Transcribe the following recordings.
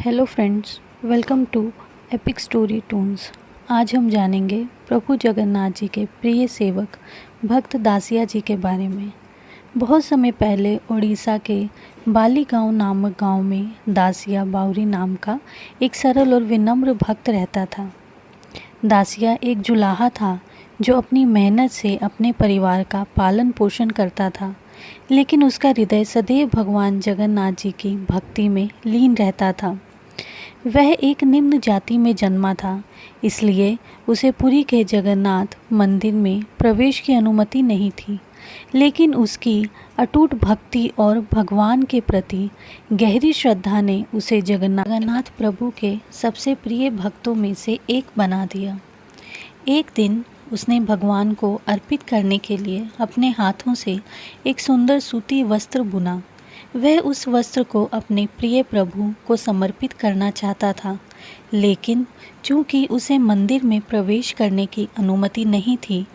Hello friends, welcome to epic story toons. आज हम जानेंगे प्रभु जगन्नाथ जी के प्रिय सेवक भक्त दासिया जी के बारे में। बहुत समय पहले उड़ीसा के बाली गांव नामक गांव में दासिया बाउरी नाम का एक सरल और विनम्र भक्त रहता था। दासिया एक जुलाहा था जो अपनी मेहनत से अपने परिवार का पालन पोषण करता था, लेकिन उसका हृदय सदैव भगवान जगन्नाथ जी की भक्ति में लीन रहता था। वह एक निम्न जाति में जन्मा था, इसलिए उसे पुरी के जगन्नाथ मंदिर में प्रवेश की अनुमति नहीं थी। लेकिन उसकी अटूट भक्ति और भगवान के प्रति गहरी श्रद्धा ने उसे जगन्नाथ प्रभु के सबसे प्रिय भक्तों में से एक बना दिया। एक दिन उसने भगवान को अर्पित करने के लिए अपने हाथों से एक सुंदर सूती वस्त्र बुना। वह उस वस्त्र को अपने प्रिय प्रभु को समर्पित करना चाहता था, लेकिन चूंकि उसे मंदिर में प्रवेश करने की अनुमति नहीं थी,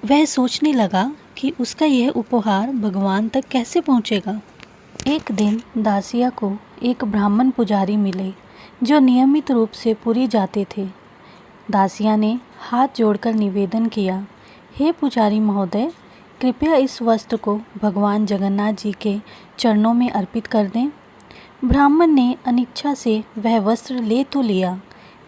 वह सोचने लगा कि उसका यह उपहार भगवान तक कैसे पहुंचेगा। एक दिन दासिया को एक ब्राह्मण पुजारी मिले जो नियमित रूप से पुरी जाते थे। दासिया ने हाथ जोड़कर निवेदन किया, हे पुजारी महोदय, कृपया इस वस्त्र को भगवान जगन्नाथ जी के चरणों में अर्पित कर दें। ब्राह्मण ने अनिच्छा से वह वस्त्र ले तो लिया,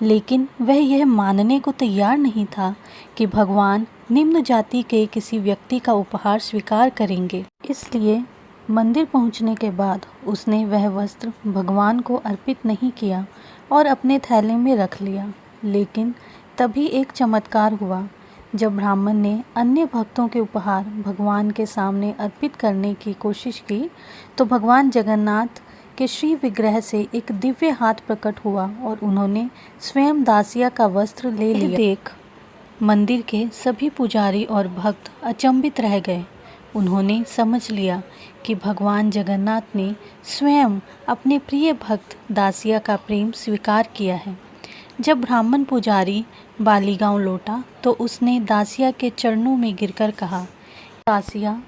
लेकिन वह यह मानने को तैयार नहीं था कि भगवान निम्न जाति के किसी व्यक्ति का उपहार स्वीकार करेंगे। इसलिए मंदिर पहुंचने के बाद उसने वह वस्त्र भगवान को अर्पित नहीं किया और अपने थैले में रख लिया। लेकिन तभी एक चमत्कार हुआ। जब ब्राह्मण ने अन्य भक्तों के उपहार भगवान के सामने अर्पित करने की कोशिश की, तो भगवान जगन्नाथ के श्री विग्रह से एक दिव्य हाथ प्रकट हुआ और उन्होंने स्वयं दासिया का वस्त्र ले लिया। देख मंदिर के सभी पुजारी और भक्त अचंभित रह गए। उन्होंने समझ लिया कि भगवान जगन्नाथ ने स्वयं अपने प्रिय भक्त दासिया का प्रेम स्वीकार किया है। जब ब्राह्मण पुजारी बालीगांव लौटा तो उसने दासिया के चरणों में गिरकर कहा, दासिया,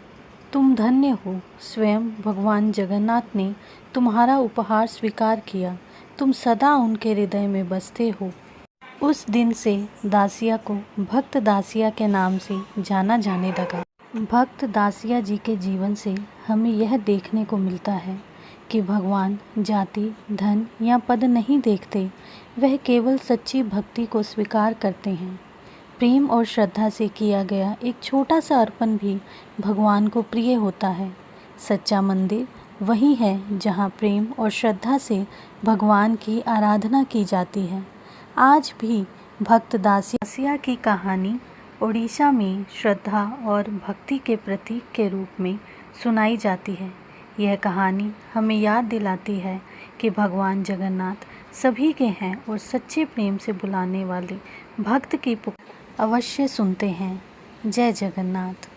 तुम धन्य हो। स्वयं भगवान जगन्नाथ ने तुम्हारा उपहार स्वीकार किया। तुम सदा उनके हृदय में बसते हो। उस दिन से दासिया को भक्त दासिया के नाम से जाना जाने लगा। भक्त दासिया जी के जीवन से हमें यह देखने को मिलता है कि भगवान जाति, धन या पद नहीं देखते, वह केवल सच्ची भक्ति को स्वीकार करते हैं। प्रेम और श्रद्धा से किया गया एक छोटा सा अर्पण भी भगवान को प्रिय होता है। सच्चा मंदिर वही है जहाँ प्रेम और श्रद्धा से भगवान की आराधना की जाती है। आज भी भक्त दासिया की कहानी उड़ीसा में श्रद्धा और भक्ति के प्रतीक के रूप में सुनाई जाती है। यह कहानी हमें याद दिलाती है कि भगवान जगन्नाथ सभी के हैं और सच्चे प्रेम से बुलाने वाले भक्त की पुकार अवश्य सुनते हैं। जय जगन्नाथ।